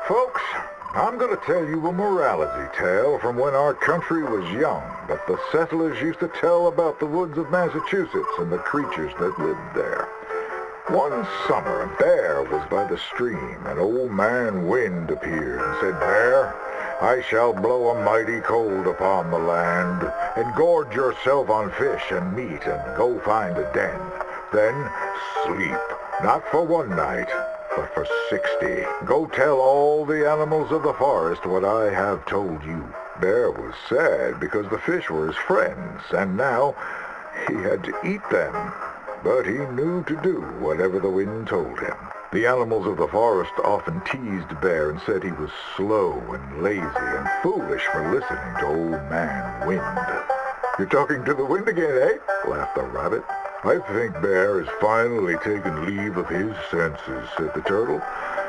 Folks, I'm going to tell you a morality tale from when our country was young that the settlers used to tell about the woods of Massachusetts and the creatures that lived there. One summer, a bear was by the stream, and Old Man Wind appeared and said, "Bear, I shall blow a mighty cold upon the land, and gorge yourself on fish and meat, and go find a den. Then sleep, not for one night, but for 60. Go tell all the animals of the forest what I have told you." Bear was sad because the fish were his friends, and now he had to eat them. But he knew to do whatever the wind told him. The animals of the forest often teased Bear and said he was slow and lazy and foolish for listening to Old Man Wind. "You're talking to the wind again, eh?" laughed the rabbit. "I think Bear has finally taken leave of his senses," said the turtle,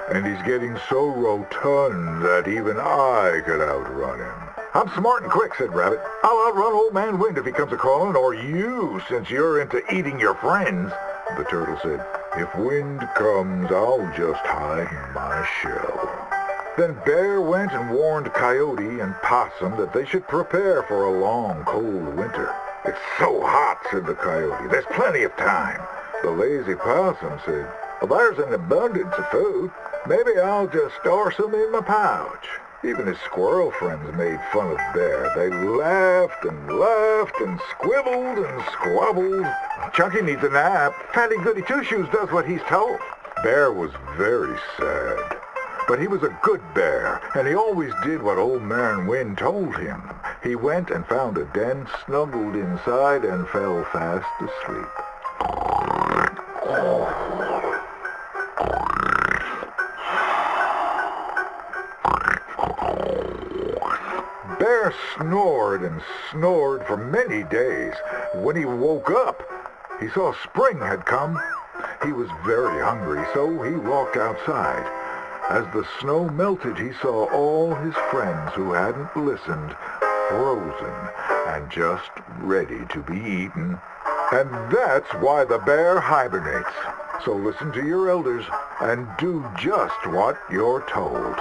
"and he's getting so rotund that even I could outrun him." "I'm smart and quick," said Rabbit. "I'll outrun Old Man Wind if he comes a-calling, or you, since you're into eating your friends." The turtle said, "If Wind comes, I'll just hide in my shell." Then Bear went and warned Coyote and Possum that they should prepare for a long, cold winter. "It's so hot," said the Coyote. "There's plenty of time." The lazy Possum said, "Well, there's an abundance of food. Maybe I'll just store some in my pouch." Even his squirrel friends made fun of Bear. They laughed and laughed and squibbled and squabbled. "Chunky needs a nap. Fatty Goody Two-Shoes does what he's told." Bear was very sad. But he was a good bear, and he always did what Old Man Wind told him. He went and found a den, snuggled inside, and fell fast asleep. Bear snored and snored for many days. When he woke up, he saw spring had come. He was very hungry, so he walked outside. As the snow melted, he saw all his friends who hadn't listened, frozen and just ready to be eaten. And that's why the bear hibernates. So listen to your elders and do just what you're told.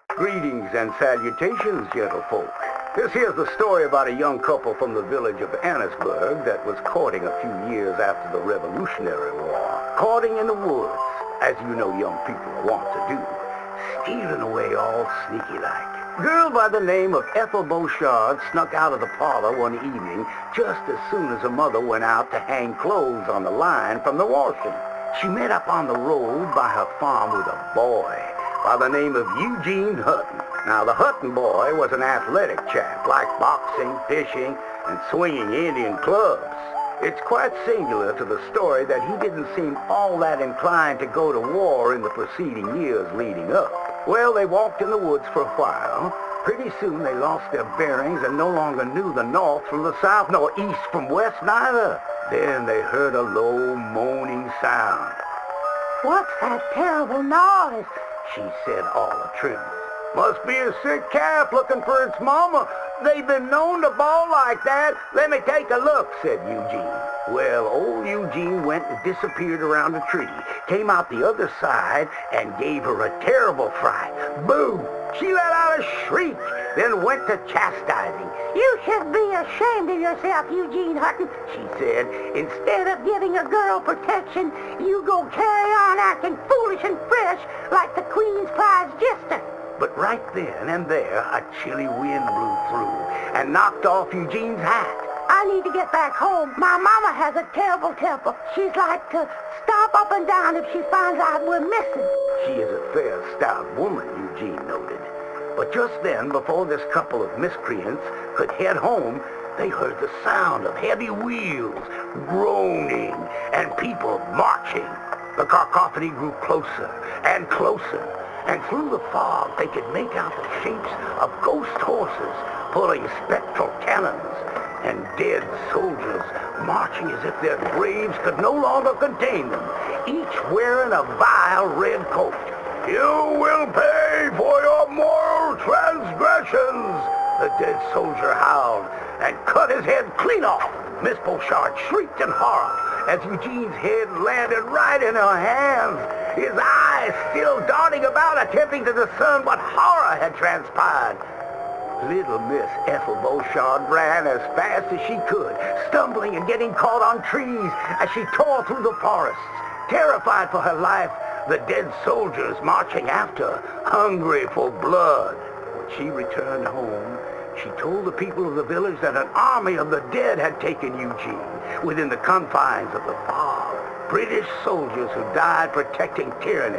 Greetings and salutations, gentlefolk. This here's the story about a young couple from the village of Annisburg that was courting a few years after the Revolutionary War. Courting in the woods, as you know young people want to do. Stealing away all sneaky-like. Girl by the name of Ethel Beauchard snuck out of the parlor one evening just as soon as her mother went out to hang clothes on the line from the washing. She met up on the road by her farm with a boy by the name of Eugene Hutton. Now, the Hutton boy was an athletic chap, liked boxing, fishing, and swinging Indian clubs. It's quite singular to the story that he didn't seem all that inclined to go to war in the preceding years leading up. Well, they walked in the woods for a while. Pretty soon they lost their bearings and no longer knew the north from the south, nor east from west neither. Then they heard a low moaning sound. "What's that terrible noise?" she said all a-trembling. "Must be a sick calf looking for its mama. They've been known to bawl like that. Let me take a look," said Eugene. Well, old Eugene went and disappeared around a tree, came out the other side, and gave her a terrible fright. Boo! She let out a shriek, then went to chastising. "You should be ashamed of yourself, Eugene Hutton," she said. "Instead of giving a girl protection, you go carry on acting foolish and fresh like the Queen's prize jester." But right then and there, a chilly wind blew through and knocked off Eugene's hat. "I need to get back home. My mama has a terrible temper. She's like to stomp up and down if she finds out we're missing." She is a fair, stout woman, Eugene noted. But just then, before this couple of miscreants could head home, they heard the sound of heavy wheels, groaning, and people marching. The cacophony grew closer and closer, and through the fog they could make out the shapes of ghost horses pulling spectral cannons, and dead soldiers marching as if their graves could no longer contain them, each wearing a vile red coat. "You will pay for your moral transgressions," the dead soldier howled, and cut his head clean off. Miss Beauchard shrieked in horror, as Eugene's head landed right in her hands, his eyes still darting about, attempting to discern what horror had transpired. Little Miss Ethel Beauchard ran as fast as she could, stumbling and getting caught on trees as she tore through the forests. Terrified for her life, the dead soldiers marching after, hungry for blood. When she returned home, she told the people of the village that an army of the dead had taken Eugene within the confines of the fog. British soldiers who died protecting tyranny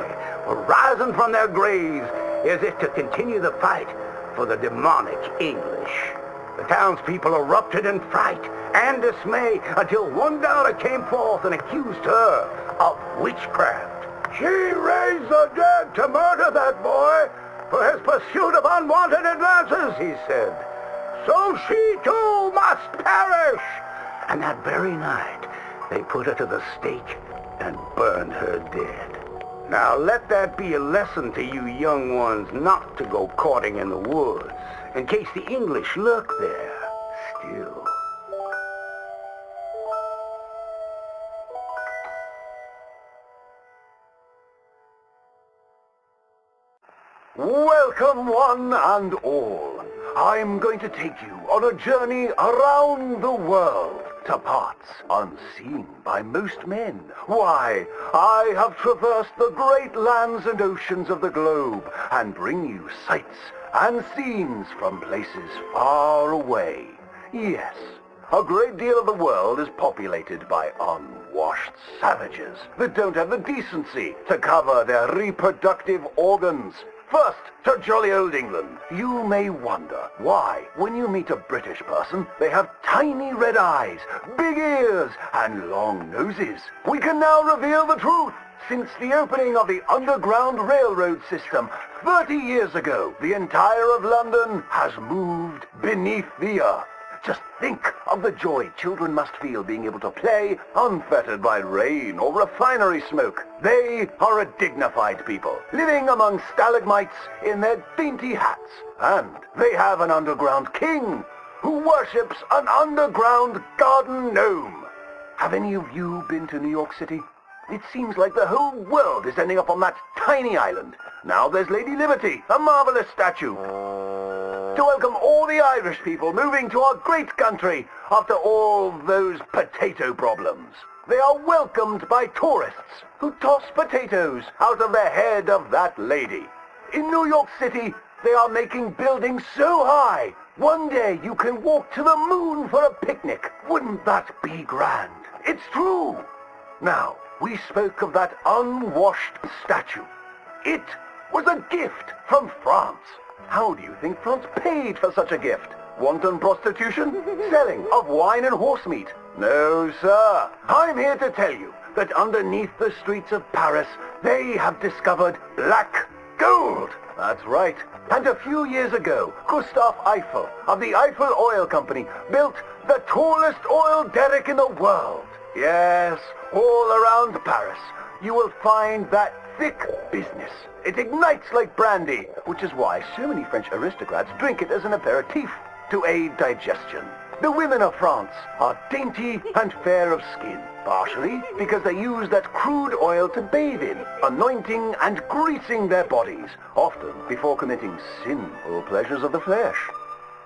were rising from their graves as if to continue the fight for the demonic English. The townspeople erupted in fright and dismay until one daughter came forth and accused her of witchcraft. She raised the dead to murder that boy for his pursuit of unwanted advances, he said. So she too must perish. And that very night, they put her to the stake and burned her dead. Now let that be a lesson to you young ones not to go courting in the woods, in case the English lurk there still. Welcome one and all. I'm going to take you on a journey around the world to parts unseen by most men. Why, I have traversed the great lands and oceans of the globe and bring you sights and scenes from places far away. Yes, a great deal of the world is populated by unwashed savages that don't have the decency to cover their reproductive organs. First, to jolly old England. You may wonder why, when you meet a British person, they have tiny red eyes, big ears, and long noses. We can now reveal the truth. Since the opening of the Underground Railroad system 30 years ago, the entire of London has moved beneath the earth. Just think of the joy children must feel being able to play unfettered by rain or refinery smoke. They are a dignified people, living among stalagmites in their dainty hats. And they have an underground king who worships an underground garden gnome. Have any of you been to New York City? It seems like the whole world is ending up on that tiny island. Now there's Lady Liberty, a marvelous statue, to welcome all the Irish people moving to our great country after all those potato problems. They are welcomed by tourists who toss potatoes out of the head of that lady. In New York City, they are making buildings so high, one day you can walk to the moon for a picnic. Wouldn't that be grand? It's true. Now, we spoke of that unwashed statue. It was a gift from France. How do you think France paid for such a gift? Wanton prostitution? Selling of wine and horse meat? No, sir. I'm here to tell you that underneath the streets of Paris, they have discovered black gold. That's right. And a few years ago, Gustave Eiffel of the Eiffel Oil Company built the tallest oil derrick in the world. Yes, all around Paris, you will find that thick business. It ignites like brandy, which is why so many French aristocrats drink it as an aperitif to aid digestion. The women of France are dainty and fair of skin, partially because they use that crude oil to bathe in, anointing and greasing their bodies, often before committing sinful pleasures of the flesh.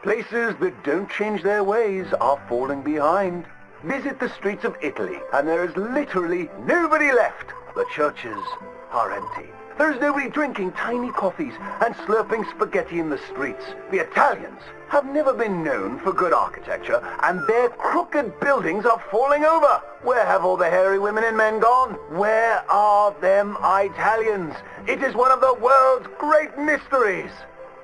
Places that don't change their ways are falling behind. Visit the streets of Italy, and there is literally nobody left. The churches are empty. There's nobody drinking tiny coffees and slurping spaghetti in the streets. The Italians have never been known for good architecture, and their crooked buildings are falling over. Where have all the hairy women and men gone? Where are them Italians? It is one of the world's great mysteries.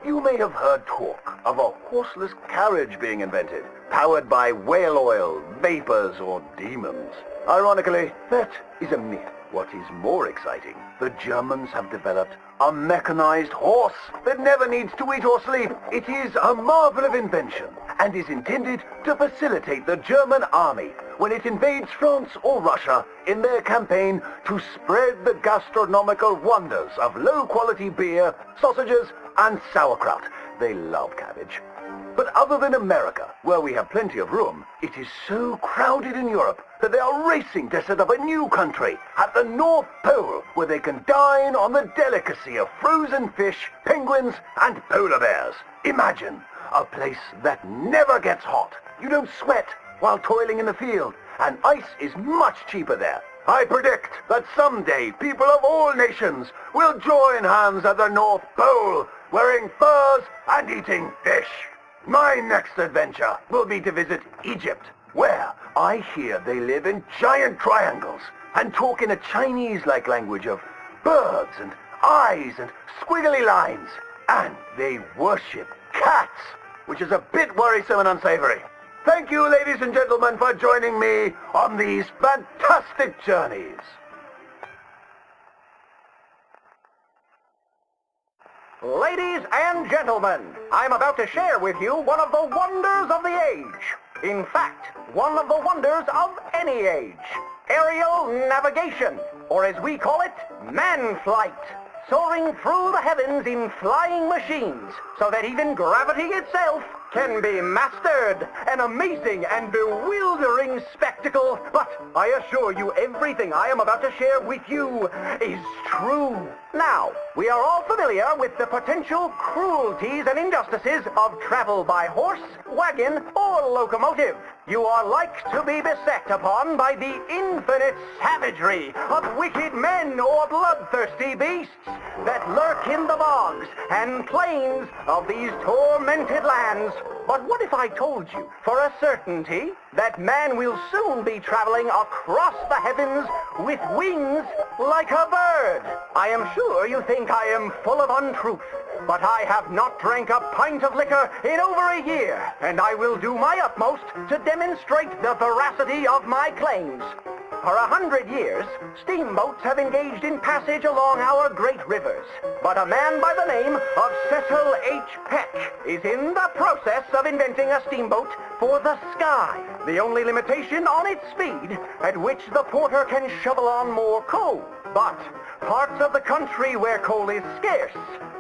You may have heard talk of a horseless carriage being invented, powered by whale oil, vapors, or demons. Ironically, that is a myth. What is more exciting, the Germans have developed a mechanized horse that never needs to eat or sleep. It is a marvel of invention and is intended to facilitate the German army when it invades France or Russia in their campaign to spread the gastronomical wonders of low-quality beer, sausages, and sauerkraut. They love cabbage. But other than America, where we have plenty of room, it is so crowded in Europe that they are racing to set up a new country at the North Pole, where they can dine on the delicacy of frozen fish, penguins, and polar bears. Imagine a place that never gets hot. You don't sweat while toiling in the field, and ice is much cheaper there. I predict that someday people of all nations will join hands at the North Pole, wearing furs and eating fish. My next adventure will be to visit Egypt, where I hear they live in giant triangles and talk in a Chinese-like language of birds and eyes and squiggly lines. And they worship cats, which is a bit worrisome and unsavory. Thank you, ladies and gentlemen, for joining me on these fantastic journeys. Ladies and gentlemen, I'm about to share with you one of the wonders of the age. In fact, one of the wonders of any age. Aerial navigation, or as we call it, man flight. Soaring through the heavens in flying machines, so that even gravity itself can be mastered. An amazing and bewildering spectacle, but I assure you everything I am about to share with you is true. Now, we are all familiar with the potential cruelties and injustices of travel by horse, wagon, or locomotive. You are like to be beset upon by the infinite savagery of wicked men or bloodthirsty beasts that lurk in the bogs and plains of these tormented lands. But what if I told you for a certainty that man will soon be traveling across the heavens with wings like a bird? I am sure you think I am full of untruth, but I have not drank a pint of liquor in over a year, and I will do my utmost to demonstrate the veracity of my claims. For 100 years, steamboats have engaged in passage along our great rivers. But a man by the name of Cecil H. Peck is in the process of inventing a steamboat for the sky. The only limitation on its speed, at which the porter can shovel on more coal. But parts of the country where coal is scarce,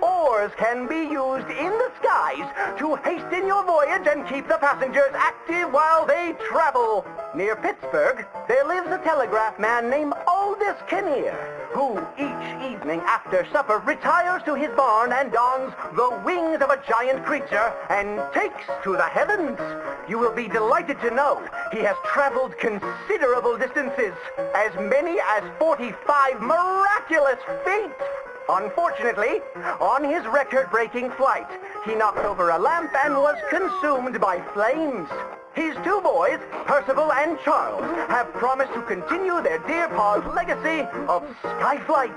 oars can be used in the skies to hasten your voyage and keep the passengers active while they travel. Near Pittsburgh, there lives a telegraph man named Aldous Kinnear, who each evening after supper retires to his barn and dons the wings of a giant creature and takes to the heavens. You will be delighted to know he has traveled considerable distances, as many as 45 miraculous feet. Unfortunately, on his record-breaking flight, he knocked over a lamp and was consumed by flames. His two boys, Percival and Charles, have promised to continue their dear pa's legacy of skyflight.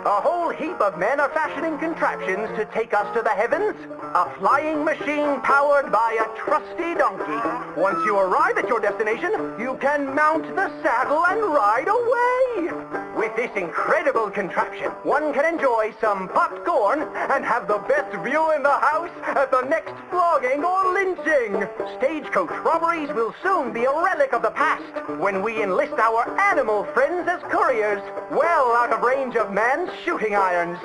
A whole heap of men are fashioning contraptions to take us to the heavens. A flying machine powered by a trusty donkey. Once you arrive at your destination, you can mount the saddle and ride away. With this incredible contraption, one can enjoy some popcorn and have the best view in the house at the next flogging or lynching. Stagecoach robberies will soon be a relic of the past when we enlist our animal friends as couriers, well out of range of man's shooting irons.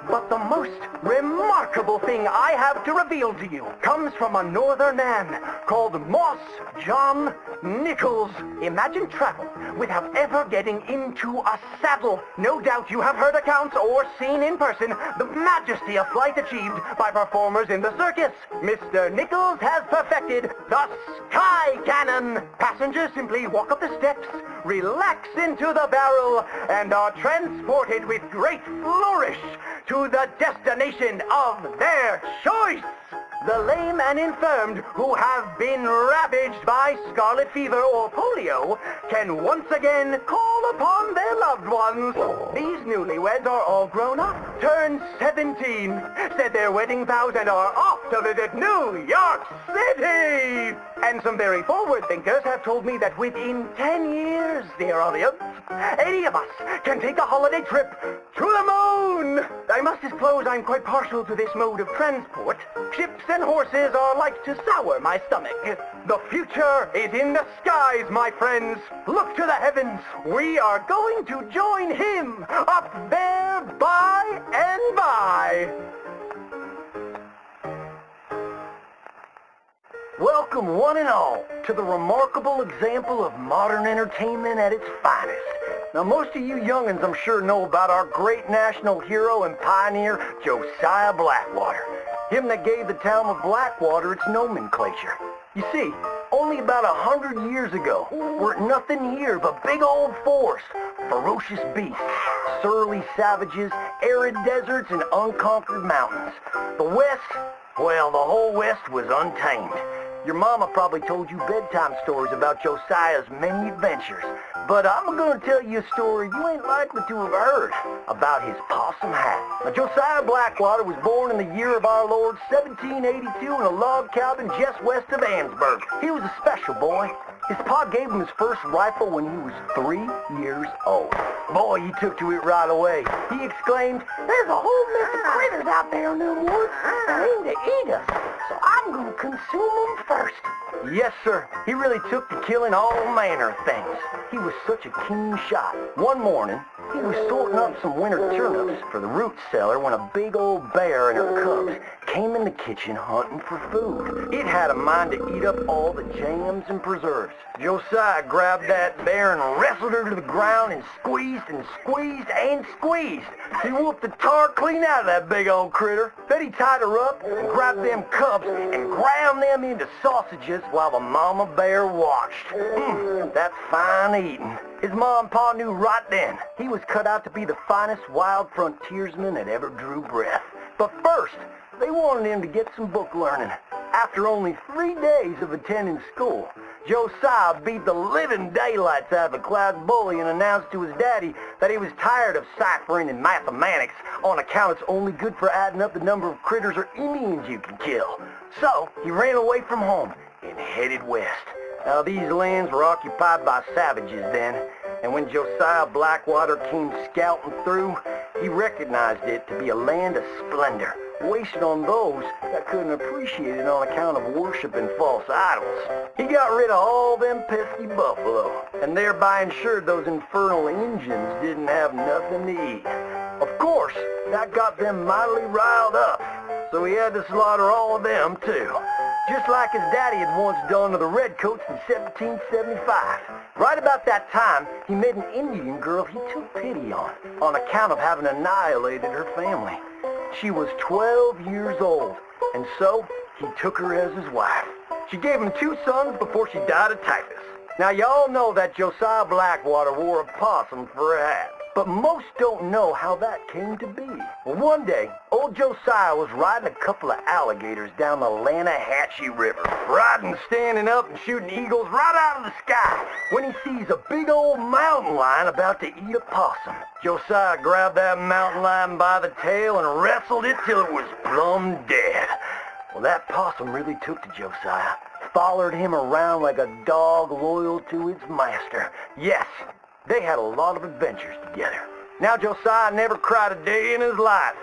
But the most remarkable thing I have to reveal to you comes from a northern man called Moss John Nichols. Imagine travel without ever getting into a saddle. No doubt you have heard accounts or seen in person the majesty of flight achieved by performers in the circus. Mr. Nichols has perfected the sky cannon. Passengers simply walk up the steps, relax into the barrel, and are transported with great flourish to the destination of their choice. The lame and infirmed who have been ravaged by scarlet fever or polio can once again call upon their loved ones. These newlyweds are all grown up, turned 17, said their wedding vows, and are off to visit New York City. And some very forward thinkers have told me that within 10 years, dear audience, any of us can take a holiday trip to the moon. I must disclose I'm quite partial to this mode of transport. Ships and horses are like to sour my stomach. The future is in the skies, my friends. Look to the heavens. We are going to join him up there by and by. Welcome one and all to the remarkable example of modern entertainment at its finest. Now most of you young'uns I'm sure know about our great national hero and pioneer, Josiah Blackwater. Him that gave the town of Blackwater its nomenclature. You see, only about 100 years ago, weren't nothing here but big old forest, ferocious beasts, surly savages, arid deserts, and unconquered mountains. The West, well, the whole West was untamed. Your mama probably told you bedtime stories about Josiah's many adventures, but I'm going to tell you a story you ain't likely to have heard about his possum hat. Now, Josiah Blackwater was born in the year of our Lord 1782 in a log cabin just west of Annesburg. He was a special boy. His pa gave him his first rifle when he was 3 years old. Boy, he took to it right away. He exclaimed, "There's a whole mess of critters out there in them woods that aim to eat us, so I'm going to consume them first." Yes, sir. He really took to killing all manner of things. He was such a keen shot. One morning, he was sorting up some winter turnips for the root cellar when a big old bear and her cubs came in the kitchen hunting for food. It had a mind to eat up all the jams and preserves. Josiah grabbed that bear and wrestled her to the ground and squeezed and squeezed and squeezed. He whooped the tar clean out of that big old critter. Then he tied her up and grabbed them cubs and ground them into sausages while the mama bear watched. That's fine eating. His ma and pa knew right then he was cut out to be the finest wild frontiersman that ever drew breath. But first, they wanted him to get some book learning. After only 3 days of attending school, Josiah beat the living daylights out of a class bully and announced to his daddy that he was tired of ciphering and mathematics on account it's only good for adding up the number of critters or Indians you can kill. So he ran away from home and headed west. Now these lands were occupied by savages then, and when Josiah Blackwater came scouting through, he recognized it to be a land of splendor, wasted on those that couldn't appreciate it on account of worshiping false idols. He got rid of all them pesky buffalo, and thereby ensured those infernal Injuns didn't have nothing to eat. Of course, that got them mightily riled up, so he had to slaughter all of them too. Just like his daddy had once done to the Redcoats in 1775. Right about that time, he met an Indian girl he took pity on account of having annihilated her family. She was 12 years old, and so he took her as his wife. She gave him 2 sons before she died of typhus. Now, y'all know that Josiah Blackwater wore a possum for a hat, but most don't know how that came to be. Well, one day, old Josiah was riding a couple of alligators down the Lanahatchee River, riding, standing up, and shooting eagles right out of the sky, when he sees a big old mountain lion about to eat a possum. Josiah grabbed that mountain lion by the tail and wrestled it till it was plumb dead. Well, that possum really took to Josiah, followed him around like a dog loyal to its master. Yes, they had a lot of adventures together. Now Josiah never cried a day in his life,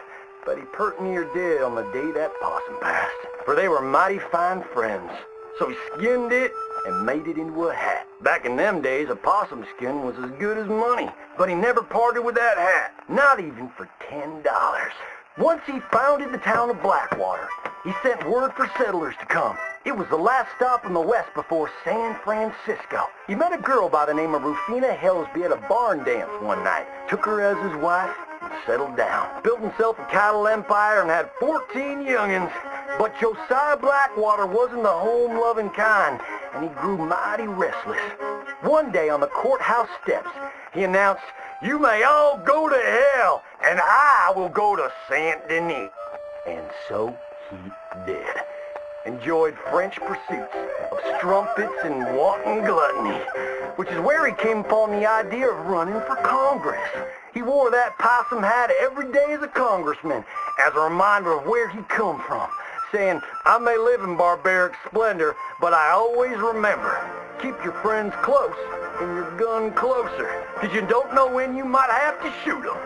but he pert near did on the day that possum passed, for they were mighty fine friends. So he skinned it and made it into a hat. Back in them days, a possum skin was as good as money, but he never parted with that hat, not even for $10. Once he founded the town of Blackwater, he sent word for settlers to come. It was the last stop in the west before San Francisco. He met a girl by the name of Rufina Helsby at a barn dance one night, took her as his wife, and settled down. Built himself a cattle empire and had 14 youngins. But Josiah Blackwater wasn't the home-loving kind, and he grew mighty restless. One day on the courthouse steps, he announced, "You may all go to hell, and I will go to Saint Denis." And so he did. Enjoyed French pursuits of strumpets and wanton gluttony, which is where he came upon the idea of running for Congress. He wore that possum hat every day as a congressman, as a reminder of where he come from, saying, "I may live in barbaric splendor, but I always remember, keep your friends close and your gun closer, because you don't know when you might have to shoot them."